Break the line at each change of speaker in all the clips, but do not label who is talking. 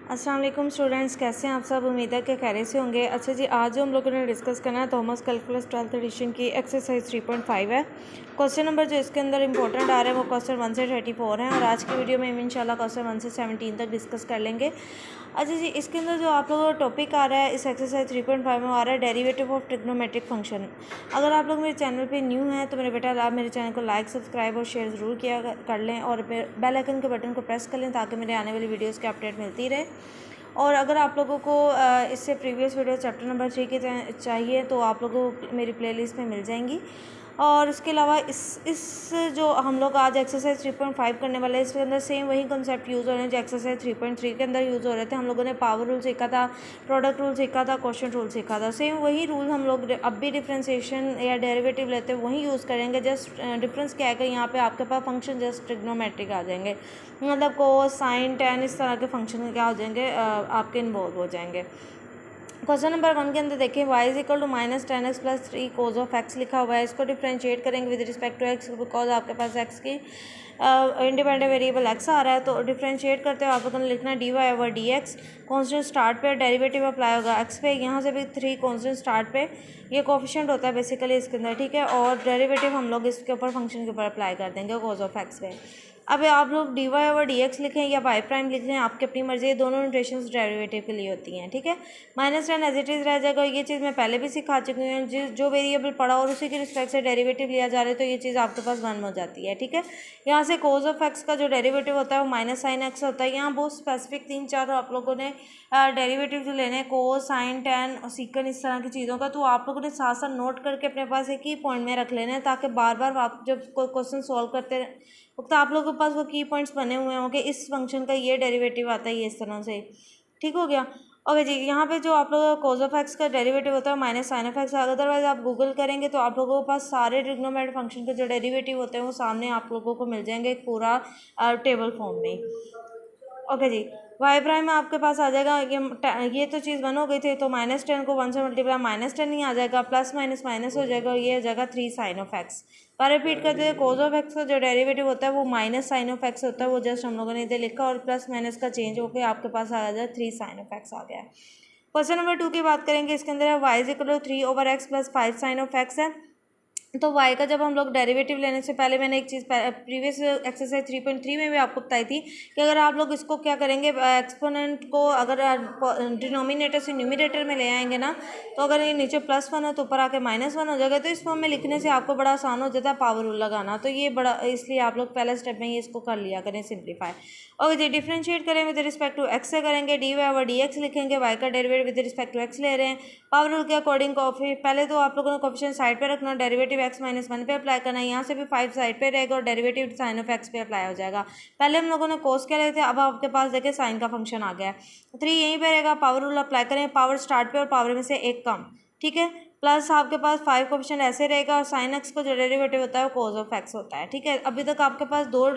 अस्सलाम वालेकुम स्टूडेंट्स, कैसे हैं आप सब। उम्मीद है कि खैरियत से होंगे। अच्छा जी, आज जो हम लोगों ने डिस्कस करना है थॉमस कैलकुलस 12th एडिशन की एक्सरसाइज 3.5 है। क्वेश्चन नंबर जो इसके अंदर इंपॉर्टेंट आ रहे हैं वो क्वेश्चन 1 से 34 हैं और आज की वीडियो में हम इंशाल्लाह क्वेश्चन 1 से 17 तक डिस्कस कर लेंगे। अच्छा जी, इसके अंदर जो आप लोगों का टॉपिक आ रहा है इस एक्सरसाइज 3.5 में आ रहा है डेरिवेटिव ऑफ ट्रिग्नोमेट्रिक फंक्शन। अगर आप लोग मेरे चैनल पे न्यू हैं तो मेरे बेटा आप मेरे चैनल को लाइक, सब्सक्राइब और शेयर ज़रूर किया कर लें और बेल आइकन के बटन को प्रेस कर लें ताकि मेरे आने वाली वीडियोज़ की अपडेट मिलती रहे। और अगर आप लोगों को इससे प्रीवियस वीडियो चैप्टर नंबर 3 की चाहिए तो आप लोगों को मेरी प्लेलिस्ट में मिल जाएंगी। और इसके अलावा इस जो हम लोग आज एक्सरसाइज 3.5 करने वाले हैं इसके अंदर सेम वही कंसेप्ट यूज़ हो रहे हैं जो एक्सरसाइज 3.3 के अंदर यूज़ हो रहे थे। हम लोगों ने पावर रूल सीखा था, प्रोडक्ट रूल सीखा था, क्वेश्चन रूल सीखा था। सेम वही रूल हम लोग अब भी डिफ्रेंशिएशन या डेरिवेटिव लेते हैं वही यूज़ करेंगे। जस्ट डिफरेंस क्या है कि यहाँ पे आपके पास फंक्शन जस्ट ट्रिग्नोमेट्रिक आ जाएंगे, मतलब कोस, साइन, टेन इस तरह के फंक्शन क्या हो जाएंगे आपके इन्वॉल्व हो जाएंगे। क्वेश्चन नंबर 1 के अंदर देखिए y is equal to -10x + 3 cos of x लिखा हुआ है। इसको डिफ्रेंशिएट करेंगे with respect to x because आपके पास x की इंडिपेंडेंट वेरिएबल x आ रहा है। तो डिफ्रेंशिएट करते हुए आप लोगों ने लिखना है dy/dx। कॉन्स्टेंट स्टार्ट पे डेरिवेटिव अप्लाई होगा x पे, यहाँ से भी 3 कॉन्स्टेंट स्टार्ट पे, ये कोफिशिएंट होता है बेसिकली इसके अंदर, ठीक है। और डेरिवेटिव हम लोग इसके ऊपर फंक्शन के ऊपर अप्लाई कर देंगे cos ऑफ x पे। अब आप लोग dy/dx लिखें या y प्राइम लिख लें, आपकी अपनी मर्जी है, दोनों नोटेशंस डेरिवेटिव के लिए होती हैं, ठीक है। -10 एज इट इज़ रह जाएगा। ये चीज़ मैं पहले भी सिखा चुकी हूँ, जो वेरिएबल पढ़ा और उसी के रिस्पेक्ट से डेरिवेटिव लिया जा रहा है तो ये चीज़ आपके पास 1 हो जाती है, ठीक है। यहाँ से cos ऑफ x का जो डेरिवेटिव होता है वो -sin x होता है। यहाँ बहुत स्पेसिफिक 3-4 आप लोगों ने डेरिवेटिव जो लेने हैं कोस, साइन, टेन और सीकन इस तरह की चीज़ों का, तो आप लोगों ने साथ साथ नोट करके अपने पास एक ही पॉइंट में रख लेना है ताकि बार बार आप जब कोई क्वेश्चन सॉल्व करते वक्त आप लोगों के पास वो की पॉइंट्स बने हुए होंगे। इस फंक्शन का ये डेरिवेटिव आता है, ये इस तरह से, ठीक हो गया। ओके जी, यहाँ पे जो आप लोगों का cos ऑफ x का डेरिवेटिव होता है -sin ऑफ x। अदरवाइज आप गूगल करेंगे तो आप लोगों के पास सारे ट्रिग्नोमेट्रिक फंक्शन के जो डेरिवेटिव होते हैं वो सामने आप लोगों को मिल जाएंगे एक पूरा टेबल फॉर्म में। ओके जी, वाई प्राइम आपके पास आ जाएगा। ये तो चीज़ 1 हो गई थी, तो -10 को 1 से मल्टीप्लाई -10 ही आ जाएगा, प्लस माइनस माइनस हो जाएगा, ये हो जाएगा 3 sin ऑफ x। पर रिपीट करते हैं, cos ऑफ x का जो डेरिवेटिव होता है वो -sin ऑफ x होता है, वो जस्ट हम लोगों ने इधर लिखा और प्लस माइनस का चेंज होकर आपके पास आ जाए 3 sin ऑफ x आ गया है। क्वेश्चन नंबर 2 की बात करेंगे, इसके अंदर y is equal to 3/x + 5 sin of x है। तो y का जब हम लोग डेरिवेटिव लेने से पहले मैंने एक चीज़ प्रीवियस एक्सरसाइज 3.3 में भी आपको बताई थी कि अगर आप लोग इसको क्या करेंगे, एक्सपोनेंट को अगर डिनोमिनेटर से न्यूमिनेटर में ले आएंगे ना, तो अगर ये नीचे +1 है तो ऊपर आके -1 हो जाएगा। तो इस फॉर्म में लिखने से आपको बड़ा आसान हो जाता है पावर रूल लगाना, तो ये बड़ा इसलिए आप लोग पहले स्टेप में ही इसको कर लिया करें सिंप्लीफाई। ओके जी, डिफ्रेंशिएट करें विद रिस्पेक्ट टू x से करेंगे, dy/dx लिखेंगे, y का derivative with respect to x ले रहे हैं। पावर रूल के अकॉर्डिंग पहले तो आप लोगों ने कोफिशिएंट साइड पे रखना, डेरिवेटिव x - 1 पे अप्लाई करना है। यहाँ से भी 5 साइड पे रहेगा और डेरिवेटिव साइन ऑफ x पे अप्लाई हो जाएगा। पहले हम लोगों ने कोस क्या लेते थे, अब आपके पास देखिए साइन का फंक्शन आ गया है। 3 यहीं पे रहेगा, पावर रूल अप्लाई करें, पावर स्टार्ट पे और पावर में से एक कम, ठीक है। प्लस आपके पास 5 कोफिशिएंट ऐसे रहेगा और साइन एक्स का जो डेरिवेटिव होता है वो cos ऑफ x होता है, ठीक है। अभी तक आपके पास 2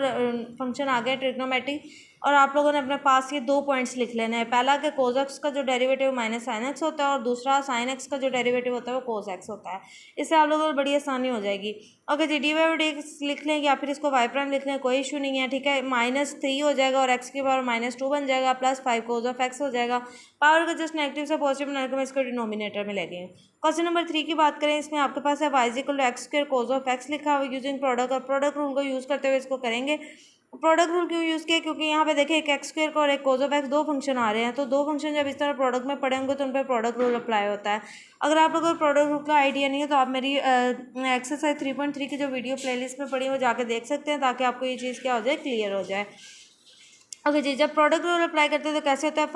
फंक्शन आ गए ट्रिग्नोमेट्रिक और आप लोगों ने अपने पास ये 2 पॉइंट्स लिख लेने हैं। पहला कि cos x का जो डेरिवेटिव -sin x होता है और दूसरा sin x का जो डेरिवेटिव होता है वो cos x होता है। इससे आप लोगों को बड़ी आसानी हो जाएगी। ओके जी, dy/dx लिख लें या फिर इसको y प्राइम लिख लें, कोई इशू नहीं है, ठीक है। -3 हो जाएगा और x की पावर -2 बन जाएगा, प्लस 5 cos ऑफ x हो जाएगा। पावर को जस्ट नेगेटिव से पॉजिटिव बनाकर मैं इसको डिनोमिनेटर में ले गई हूँ। क्वेश्चन नंबर 3 की बात करें, इसमें आपके पास है y equal to x² cos of x लिखा हुआ यूजिंग प्रोडक्ट, और प्रोडक्ट रूल को यूज़ करते हुए इसको करेंगे। प्रोडक्ट रूल क्यों यूज़ किया, क्योंकि यहाँ पे देखिए एक x² का और एक cos ऑफ x 2 फंक्शन आ रहे हैं, तो 2 फंक्शन जब इस तरह प्रोडक्ट में पड़े होंगे तो उन पर प्रोडक्ट रूल अप्लाई होता है। अगर आप लोगों को प्रोडक्ट रूल का आइडिया नहीं है तो आप मेरी एक्सरसाइज 3.3 की जो वीडियो प्लेलिस्ट में पड़ी है वो जाके देख सकते हैं ताकि आपको ये चीज़ क्या हो जाए, क्लियर हो जाए। ओके जी, जब प्रोडक्ट रूल अप्लाई करते हैं तो कैसे होता है,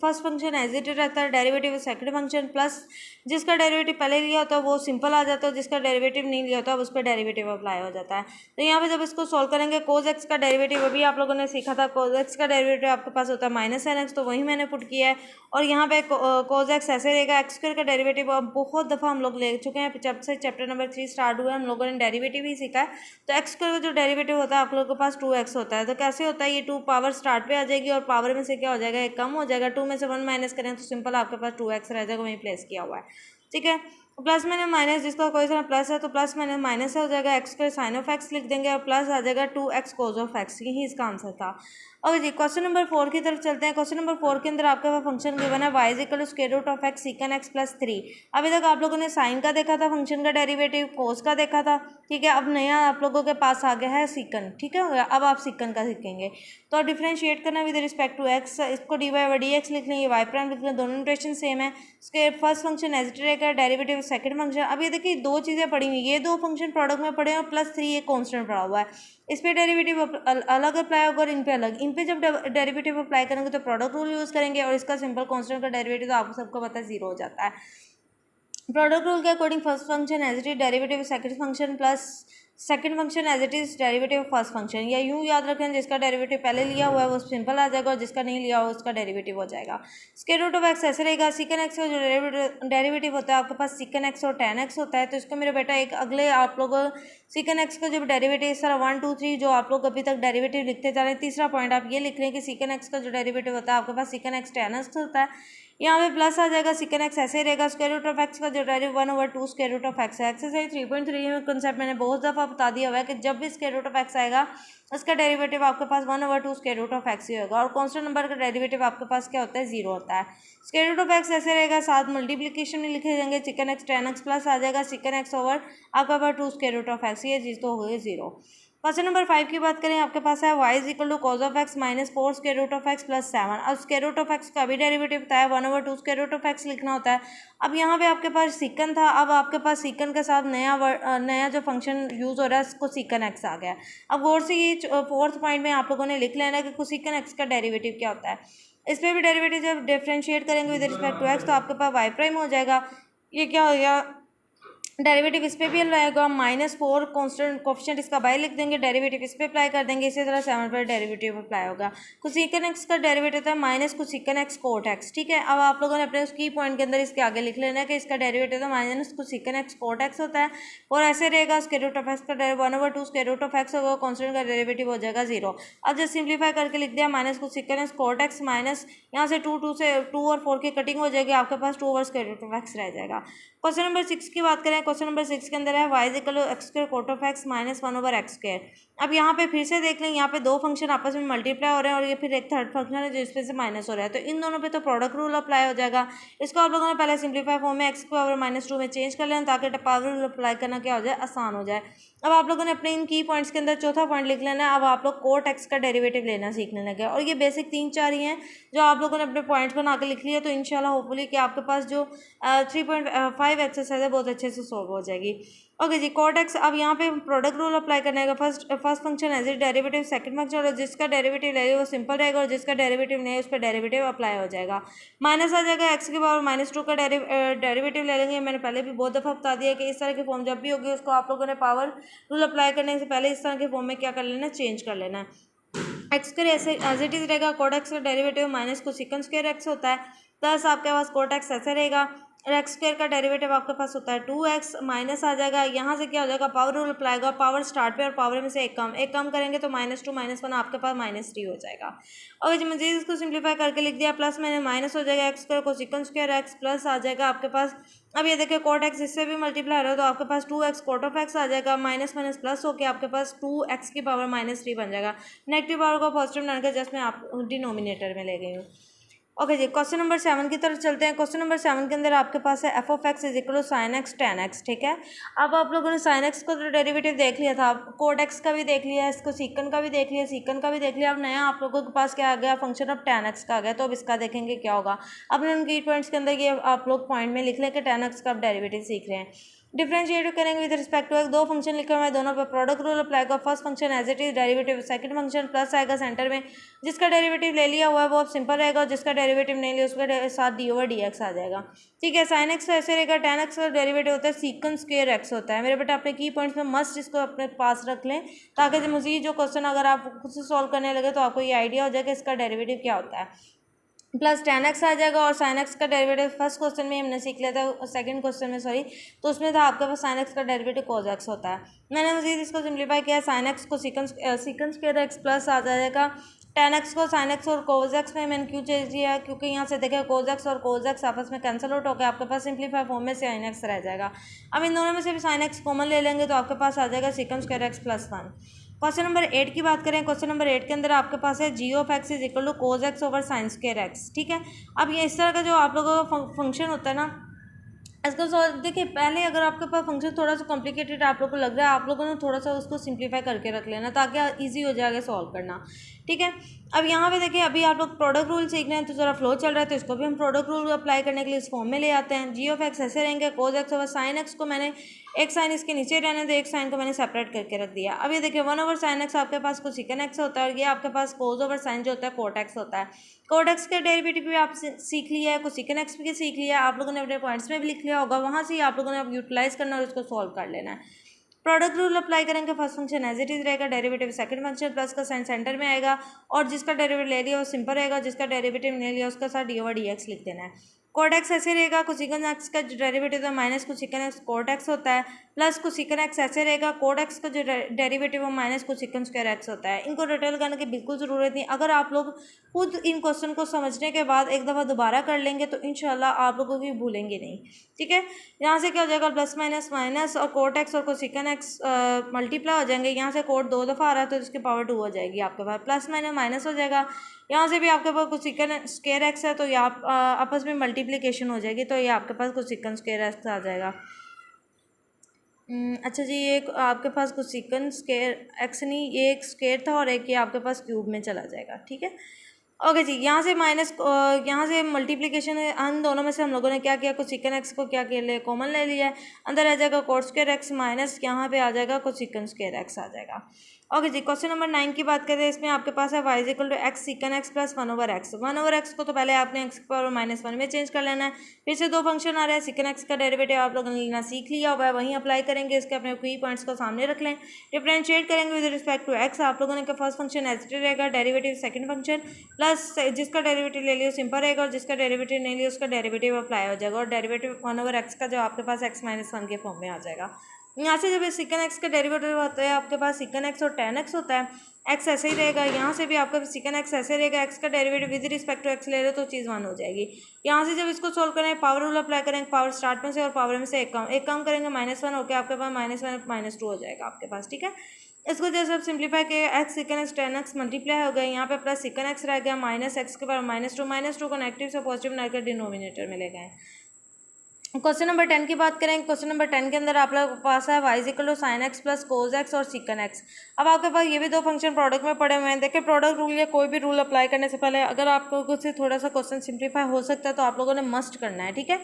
फर्स्ट फंक्शन एज इट रहता है, डेरिवेटिव सेकंड फंक्शन, प्लस जिसका डेरिवेटिव पहले लिया होता है वो सिंपल आ जाता है, जिसका डेरिवेटिव नहीं लिया होता है उस पर डेरिवेटिव अप्लाई हो जाता है। तो यहाँ पे जब इसको सॉल्व करेंगे, cos x का डेरिवेटिव अभी आप लोगों ने सीखा था, cos x का डेरिवेटिव आपके पास होता है -sin x, तो वही मैंने पुट किया है। और यहाँ पे cos x ऐसे रहेगा, x² का डेरिवेटिव अब बहुत दफ़ा हम लोग ले चुके हैं, जब से चैप्टर नंबर 3 स्टार्ट हुआ है हम लोगों ने डेरिवेटिव ही सीखा है। तो x² का जो डेरिवेटिव होता है आप लोगों के पास 2x होता है, तो कैसे होता है, ये 2 पावर स्टार्ट पे आ जाएगी और पावर में से क्या हो जाएगा, एक कम हो जाएगा। 2 में से 1 माइनस करें तो सिंपल आपके पास 2x रह जाएगा, वहीं प्लेस किया हुआ है, ठीक है। प्लस माइनस माइनस, जिसका कोई सा प्लस है तो प्लस माइनस माइनस हो जाएगा, X square sine of x लिख देंगे और प्लस आ जाएगा 2x कोज ऑफ एक्स। यही इसका आंसर था। ओके जी, क्वेश्चन नंबर 4 की तरफ चलते हैं। क्वेश्चन नंबर 4 के अंदर आपके पास फंक्शन गिवन है y is equal to square root of X secant X plus 3। अभी तक आप लोगों ने साइन का देखा था, फंक्शन का डेरिवेटिव, कोस का देखा था, ठीक है। अब नया आप लोगों के पास आ गया है सीकन, ठीक है। अब आप सीकन का सीखेंगे तो डिफरेंशिएट करना विद रिस्पेक्ट टू एक्स, इसको d y by d x लिख लें, ये वाई प्राइम लिख लें, दोनों नोटेशन सेम है। उसके फर्स्ट फंक्शन एज इट रहेगा, डेरिवेटिव सेकंड फंक्शन। अब ये देखिए दो चीज़ें पड़ी हुई, ये दो फंक्शन प्रोडक्ट में पड़े हैं और प्लस 3 एक कॉन्स्टेंट पड़ा हुआ है। इस पे डेरिवेटिव अलग अप्लाई होगा और इन पे अलग। इन पे जब डेरिवेटिव अप्लाई करेंगे तो प्रोडक्ट रूल यूज़ करेंगे और इसका सिंपल कांस्टेंट का डेरिवेटिव तो आपको सबको पता है 0 हो जाता है। प्रोडक्ट रूल के according first function as it is derivative second function plus second function as it is derivative first function, या यूँ याद रखें जिसका डेरिवेटिव पहले लिया हुआ है वो सिंपल आ जाएगा और जिसका नहीं लिया हुआ उसका डेरिवेटिव हो जाएगा। स्क्वायर रूट ऑफ एक्स ऐसे रहेगा, सीकन एक्स का जो डेरिवेटिव होता है आपके पास सीकन एक्स और tan एक्स होता है। तो इसको मेरा बेटा एक अगले आप लोग सीकन एक्स का जो डेरिवेटिव इस तरह 1 2 3 जो आप लोग अभी तक डेरिवेटिव लिखते जा रहे हैं, तीसरा पॉइंट आप ये लिख रहे हैं कि सीकन एक्स का जो डेरिवेटिव होता है आपके पास सीकन एक्स tan एक्स होता है। यहाँ पे प्लस आ जाएगा, सीकन एक्स ऐसे ही रहेगा, स्क्वायर रूट ऑफ एक्स का जो derivative 1/2 square root of x है। एक्सरसाइज 3.3 में कंसेप्ट मैंने बहुत दफ़ा बता दिया हुआ है कि जब भी स्क्वायर रूट ऑफ एक्स आएगा उसका डेरिवेटिव आपके पास 1/2 स्क्वायर रूट ऑफ एक्स ही होगा और कांस्टेंट नंबर का डेरिवेटिव आपके पास क्या होता है 0 होता है। स्क्वायर रूट ऑफ एक्स ऐसे रहेगा, साथ मल्टीप्लिकेशन में लिखे जाएंगे secant X tan X plus आ जाएगा चिकन एक्स ओवर आपका पास 2 स्क्वायर रूट ऑफ एक्स, ये चीज़ तो हो गई 0। क्वेश्चन नंबर 5 की बात करें, आपके पास है y is equal to cos of x minus 4 square root of x plus 7। अब स्क्वायर रूट ऑफ एक्स का भी डेरिवेटिव बताया 1/2 स्क्वायर रूट ऑफ एक्स लिखना होता है। अब यहाँ पे आपके पास सीकन था, अब आपके पास सीकन के साथ नया जो फंक्शन यूज़ हो रहा है उसको सीकन एक्स आ गया। अब गौर से ये फोर्थ पॉइंट में आप लोगों ने लिख लेना है कि सीकन एक्स का डेरिवेटिव क्या होता है। इस पर भी डेरिवेटिव जब डिफ्रेंशिएट करेंगे विद रिस्पेक्ट टू एक्स तो आपके पास वाई प्राइम हो जाएगा। ये क्या हो गया, डेरिवेटिव इस पे भी रहेगा, -4 कॉन्स्टेंट कोफिशिएंट इसका बाय लिख देंगे, डेरिवेटिव इस पे अप्लाई कर देंगे, इसी तरह 7 पर डेरिवेटिव अप्लाई होगा। कोसेकन एक्स का डेरिवेटिव होता है minus cosecant X cot x, ठीक है। अब आप लोगों ने अपने उस की पॉइंट के अंदर इसके आगे लिख लेना है कि इसका डेरिवेटिव तो minus cosecant X cot x होता है और ऐसे रहेगा स्क्वायर रूट ऑफ एक्स का 1/2 स्क्वायर रूट ऑफ एक्स होगा, कॉन्स्टेंट का डेरिवेटिव हो जाएगा 0। अब जब सिंप्लीफाई करके लिख दिया minus cosecant X cot X minus यहाँ से 2 और 4 की कटिंग हो जाएगी, आपके पास 2 over square root of x रह जाएगा। क्वेश्चन नंबर 6 की बात करें, क्वेश्चन नंबर 6 के अंदर है y is equal to x square cot of x minus 1/x square. अब यहाँ पे फिर से देख लें, यहाँ पे दो फंक्शन आपस में मल्टीप्लाई हो रहे हैं और ये फिर एक थर्ड फंक्शन है जो इसमें से माइनस हो रहा है, तो इन दोनों पे तो प्रोडक्ट रूल अप्लाई हो जाएगा। इसको आप लोगों ने पहले सिंप्लीफाई फॉर्म में एक्स पावर -2 में चेंज कर लें ताकि पावर रूल अप्लाई करना क्या हो जाए, आसान हो जाए। अब आप लोगों ने अपने इन की पॉइंट्स के अंदर चौथा पॉइंट लिख लेना है। अब आप लोग कोट एक्स का डेरिवेटिव लेना सीखने लगे और ये बेसिक 3-4 ही हैं जो आप लोगों ने अपने पॉइंट्स बना के लिख लिए, तो इंशाल्लाह होपफुली कि आपके पास जो 3.5 एक्सरसाइज है बहुत अच्छे से सॉल्व हो जाएगी। ओके जी, कोट एक्स, अब यहाँ पे प्रोडक्ट रूल अप्लाई करने का first function as it derivative second function और जिसका डेरिवेटिव लगेगा वो सिंपल रहेगा और जिसका डेरिवेटिव नहीं है उस पर डेरिवेटिव अप्लाई हो जाएगा। माइनस आ जाएगा, एक्स की पावर -2 का डेरिवेटिव ले लेंगे। मैंने पहले भी बहुत दफ़ा बता दिया कि इस तरह की फॉर्म जब भी होगी उसको आप लोगों ने पावर रूल अप्लाई करने से पहले इस तरह के फॉर्म में क्या कर लेना, चेंज कर लेना है। एक्स स्क्वायर ऐसे एज इट इज रहेगा, कोट एक्स का डेरिवेटिव माइनस कोसेकन स्क्वायर एक्स होता है, प्लस आपके पास कोट एक्स ऐसे रहेगा, एक्स स्क्वायर का डेरिवेटिव आपके पास होता है 2x माइनस आ जाएगा, यहाँ से क्या हो जाएगा, पावर रूल अप्लाई होगा, पावर स्टार्ट पे और पावर में से एक कम करेंगे तो -2 -1 आपके पास -3 हो जाएगा। और जो मुझे इसको सिंप्लीफाई करके लिख दिया, प्लस मैंने माइनस हो जाएगा X square cosecant square X plus आ जाएगा आपके पास। अब ये देखिए कोट एक्स इससे भी मल्टीप्लाई हो रहा है तो आपके पास 2x कोट ऑफ एक्स आ जाएगा, माइनस माइनस प्लस होकर आपके पास 2x की पावर -3 बन जाएगा। नेगेटिव पावर को पॉजिटिव बनाकर जस्ट मैं आप डिनोमिनेटर में ले गई हूँ। ओके जी, क्वेश्चन नंबर 7 की तरफ चलते हैं। क्वेश्चन नंबर 7 के अंदर आपके पास है f of x is equal to sine x tan x, ठीक है। अब आप लोगों ने साइन एक्स का तो डेरिवेटिव देख लिया था, कोट एक्स का भी देख लिया, इसको सीकन का भी देख लिया, सीकन का भी देख लिया। अब नया आप लोगों के पास क्या आ गया, फंक्शन ऑफ tan एक्स का आ गया, तो अब इसका देखेंगे क्या होगा। अब उनकी पॉइंट्स के अंदर ये आप लोग पॉइंट में लिख लें कि tan एक्स का आप डेरिवेटिव सीख रहे हैं। डिफरेंशिएट करेंगे विद रिस्पेक्ट टू एक्स, दो फंक्शन लिखे हुए हैं, दोनों पर प्रोडक्ट रूल अप्लाई होगा। First function as it is derivative, second function plus आएगा सेंटर में, जिसका डेरिवेटिव ले लिया हुआ है वो अब सिंपल रहेगा और जिसका डेरिवेटिव नहीं लिया उसके साथ d/dx आ जाएगा, ठीक है। साइन एक्स ऐसे रहेगा, tan एक्स का डेरिवेटिव होता है सीकन स्क्वायर एक्स होता है। मेरे बेटा अपने की पॉइंट्स में मस्ट इसको अपने पास रख लें ताकि जब मज़ीद जो क्वेश्चन अगर आप खुद से सॉल्व करने लगे तो आपको ये आइडिया हो जाए कि इसका डेरिवेटिव क्या होता है। प्लस tan x आ जाएगा और sin x का डेरिवेटिव फर्स्ट क्वेश्चन में हमने सीख लिया था, सेकंड क्वेश्चन में सॉरी, तो उसमें था आपके पास sin x का डेरिवेटिव cos x होता है। मैंने मजीद इसको सिंप्लीफाई किया, sin x को सीकंस स्क्वायर x प्लस आ जाएगा, tan x को sin x और cos x में मैंने क्यों चेंज किया, क्योंकि यहाँ से देखें cos x और cos x आपस में कैंसिल आउट होकर आपके पास सिंप्लीफाई फॉर्म में sin x रह जाएगा। अब इन दोनों में से भी sin x कॉमन ले लेंगे तो आपके पास आ जाएगा secant square x plus 1। Question number 8 की बात करें, क्वेश्चन नंबर 8 के अंदर आपके पास है G of x is equal to cos X over sine square X. ठीक है, अब ये इस तरह का जो आप लोगों का फंक्शन होता है ना, इसको देखिए पहले अगर आपके पास फंक्शन थोड़ा सा कॉम्प्लिकेटेड आप लोगों को लग रहा है, आप लोगों ने थोड़ा सा उसको सिंप्लीफाई करके रख लेना ताकि ईजी हो जाएगा सॉल्व करना। ठीक है, अब यहाँ पे देखिए अभी आप लोग प्रोडक्ट रूल सीख रहे हैं तो ज़रा फ्लो चल रहा है, तो इसको भी हम प्रोडक्ट रूल अप्लाई करने के लिए इस फॉर्म में ले आते हैं। जी ऑफ एक्स ऐसे रहेंगे, कोज एक्स ओवर साइन एक्स को मैंने एक साइन इसके नीचे रहने दे, एक साइन को मैंने सेपरेट करके रख दिया। अब ये देखिए 1 ओवर साइन एक्स आपके पास कुछ सिकन एक्स होता है और ये आपके पास कोज ओवर साइन जो होता है कोट एक्स होता है। कोट एक्स के डेरिवेटिव भी आप सीख लिया है, कुछ सिकन एक्स भी सीख लिया है, आप लोगों ने अपने पॉइंट्स में भी लिख लिया होगा, वहाँ से ही आप लोगों ने अब यूटिलाइज करना और इसको सॉल्व कर लेना है। प्रोडक्ट रूल अप्लाई करेंगे, first function as it is रहेगा, डेरिवेटिव सेकंड फंक्शन प्लस का साइन सेंटर में आएगा और जिसका डेरिवेटिव ले लिया वो सिंपल रहेगा, जिसका डेरिवेटिव नहीं लिया उसका साथ डी ओवर डी एक्स लिख देना है। कोट एक्स ऐसे रहेगा, कोसिकन एक्स का जो डेरिवेटिव है minus cosec x cot x होता है, प्लस कोसिकन एक्स ऐसे रहेगा, कोट एक्स का जो डेरिवेटिव है माइनस कोसिकन स्क्वायर एक्स होता है। इनको डिटेल करने की बिल्कुल ज़रूरत नहीं, अगर आप लोग खुद इन क्वेश्चन को समझने के बाद एक दफ़ा दोबारा कर लेंगे तो इंशाल्लाह आप लोगों को भूलेंगे नहीं। ठीक है, यहाँ से क्या हो जाएगा, प्लस माइनस माइनस और कोट एक्स और कोसिकन एक्स मल्टीप्लाई हो जाएंगे, यहाँ से कोट 2 दफ़ा आ रहा है तो इसकी पावर 2 हो जाएगी आपके पास, प्लस माइनस माइनस हो जाएगा, यहाँ से भी आपके पास कुछ सिकन स्क्वायर एक्स है तो ये आप आपस में मल्टीप्लिकेशन हो जाएगी, तो ये आपके पास कुछ सिकन स्क्वायर एक्स आ जाएगा। अच्छा जी, ये आपके पास कुछ सिकन स्क्वायर एक्स नहीं, ये एक स्क्वायर था और एक ये आपके पास क्यूब में चला जाएगा। ठीक है, ओके जी, यहाँ से माइनस यहाँ से मल्टीप्लिकेशन है, उन दोनों में से हम लोगों ने क्या किया, कुछ सिकन एक्स को क्या किया ले कॉमन ले लिया है, अंदर आ जाएगा कोट स्क्वायर एक्स माइनस यहाँ पे आ जाएगा कुछ सिकन स्क्वायर एक्स आ जाएगा। ओके जी, क्वेश्चन नंबर 9 की बात करें, इसमें आपके पास है y is equal to x secant x plus 1 over x. 1 over x को तो पहले आपने एक्स की पावर -1 में चेंज कर लेना है, फिर से दो फंक्शन आ रहा है, सिकन एक्स का डेरिवेटिव आप लोगों ने लेना सीख लिया हुआ है, वहीं अप्लाई करेंगे, इसके अपने की पॉइंट्स को सामने रख लें, डिफ्रेंशिएट करेंगे विद रिस्पेक्ट टू एक्स। आप लोगों ने का फर्स्ट फंक्शन एज रहेगा, डेरिवेटिव सेकंड फंक्शन प्लस जिसका डेरिवेटिव ले लिया सिंपल रहेगा और जिसका डेरिवेटिव नहीं लिया उसका डेरिवेटिव अप्लाई हो जाएगा और डेरिवेटिव 1 ओवर एक्स का जो आपके पास एक्स -1 के फॉर्म में आ जाएगा। यहाँ से जब सिकन एक्स का डेरिवेटिव होता है आपके पास सिकन एक्स और tan एक्स होता है, एक्स ऐसे ही रहेगा, यहाँ से भी आपका सिकन एक्स ऐसे रहेगा, एक्स का derivative with respect to x ले रहे हो तो चीज़ 1 हो जाएगी। यहाँ से जब इसको सोल्व करें पावर रूल अप्लाई करेंगे, पावर स्टार्ट में से और पावर में से एक कम करेंगे, -1 होकर आपके पास -1 -2 हो जाएगा आपके पास। ठीक है, इसको जैसे आप सिंप्लीफाई किए, x secant x tan x multiply हो गया, यहाँ पे प्लस सिकन एक्स रह गया, माइनस एक्स के पावर -2 को नेगेटिव से पॉजिटिव बनाकर डिनोमिनेटर में ले गए। क्वेश्चन नंबर 10 की बात करें, क्वेश्चन नंबर 10 के अंदर आप लोग के पास है y is equal to sine x plus cos x और सिकन एक्स। अब आपके पास ये भी दो फंक्शन प्रोडक्ट में पड़े हुए हैं। देखिए प्रोडक्ट रूल या कोई भी रूल अप्लाई करने से पहले अगर आपको कुछ से थोड़ा सा क्वेश्चन सिंप्लीफाई हो सकता है तो आप लोगों ने मस्ट करना है। ठीक है,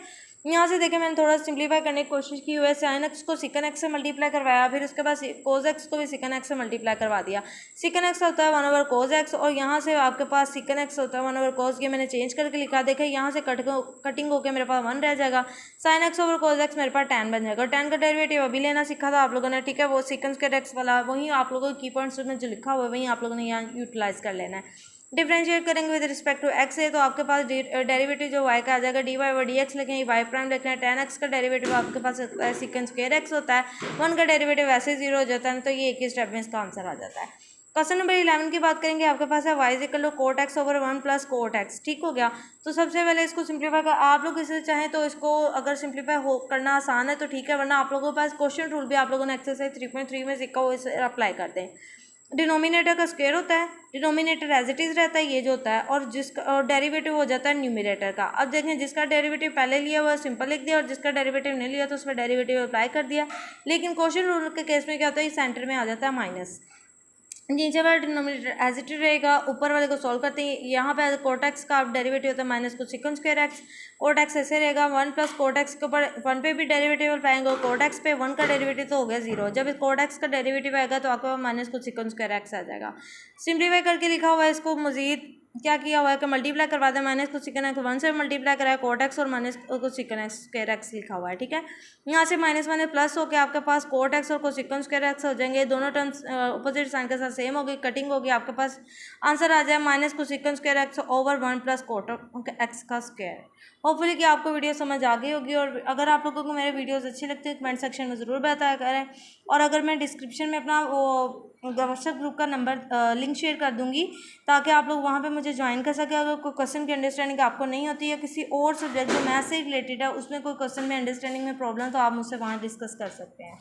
यहाँ से देखिए मैंने थोड़ा सिंप्लीफाई करने की कोशिश की हुई है, साइन एक्स को सिकन एक्स से मल्टीप्लाई करवाया, फिर उसके बाद कोज एक्स को भी सिकन एक्स से मल्टीप्लाई करवा दिया। सिकन एक्स होता है 1 ओवर कोज एक्स और यहाँ से आपके पास सिकन एक्स होता है 1 ओवर कोज, ये मैंने चेंज करके लिखा। देखिए यहाँ से कटिंग होकर मेरे पास 1 रह जाएगा, sine x over cos x मेरे पास tan बन जाएगा। tan का डेरिवेटिव अभी लेना सीखा था आप लोगों ने। ठीक है, वो सिकन स्क्वायर एक्स वाला वहीं आप लोगों को की पॉइंट्स में जो लिखा हुआ है वहीं आप लोगों ने यहाँ यूटिलाइज कर लेना है। डिफ्रेंशिएट करेंगे विद रिस्पेक्ट टू एक्स है तो आपके पास डेरिवेटिव जो y का आ जाएगा d y over d x लिखें, वाई प्राइम लिखना है। tan एक्स का डेरिवेटिव आपके पास सिकन स्क्वायर एक्स होता है, 1 का डेरिवेटिव वैसे 0 हो जाता है, तो ये एक ही स्टेप में इसका आंसर आ जाता है। क्वेश्चन नंबर 11 की बात करेंगे, आपके पास है y is equal to cot x over 1 plus cot x. ठीक हो गया, तो सबसे पहले इसको सिंप्लीफाई कर, आप लोग इसे चाहें तो इसको अगर सिंप्लीफाई हो करना आसान है तो ठीक है, वरना आप लोगों के पास क्वेश्चन रूल भी आप लोगों ने एक्सरसाइज 3.3 में सीखा हुआ इसे अप्लाई कर दें। डिनोमिनेटर का स्क्वायर होता है, डिनोमिनेटर एज इट इज़ रहता है ये जो होता है, और जिसका डेरिवेटिव हो जाता है न्यूमिनेटर का। अब देखें जिसका डेरिवेटिव पहले लिया हुआ सिंपल लिख दिया और जिसका डेरिवेटिव नहीं लिया तो उसमें डेरिवेटिव अप्लाई कर दिया। लेकिन क्वेश्चन रूल के केस में क्या होता है, सेंटर में आ जाता है माइनस, नीचे वाला डिनोमिनेटर एज इट रहेगा, ऊपर वाले को सॉल्व करते हैं। यहाँ पे कोट एक्स का डेरिवेटिव होता है माइनस को सिकन स्क्वायर एक्स, कोट एक्स ऐसे रहेगा 1 प्लस कोट एक्स के ऊपर 1 पे भी डेरिवेटिव पाएंगे, कोट एक्स पे 1 का डेरिवेटिव तो हो गया 0। जब इस कोट एक्स का डेरिवेटिव आएगा तो आपको माइनस को सिकन स्क्वायर एक्स आ जाएगा। सिंप्लीफाई करके लिखा हुआ है इसको मजीद क्या किया हुआ है कि मल्टीप्लाई करवा दें माइनस को सिकन एक्स 1 से मल्टीप्लाई कराया कोट एक्स और माइनस को सिकन एक्स स्क्वायर एक्स लिखा हुआ है, ठीक है। यहाँ से माइनस माइनस प्लस होकर आपके पास कोट एक्स और कोसिकन स्क्वायर एक्स हो जाएंगे, दोनों टर्म्स अपोजिट साइन के साथ सेम होगी, कटिंग होगी, आपके पास आंसर आ जाए minus कोसिकन square x over 1 plus cot x का स्क्वायर। होपफुली कि आपको वीडियो समझ आ गई होगी, और अगर आप लोगों को मेरे वीडियोस अच्छे लगते हैं कमेंट सेक्शन में ज़रूर बताया करें, और अगर मैं डिस्क्रिप्शन में अपना वो व्हाट्सएप ग्रुप का नंबर लिंक शेयर कर दूंगी ताकि आप लोग वहाँ पे मुझे ज्वाइन कर सकें। अगर कोई क्वेश्चन की अंडरस्टैंडिंग आपको नहीं होती है, किसी और सब्जेक्ट जो मैथ्स से रिलेटेड है उसमें कोई क्वेश्चन में अंडरस्टैंडिंग में प्रॉब्लम, तो आप मुझसे वहाँ डिस्कस कर सकते हैं।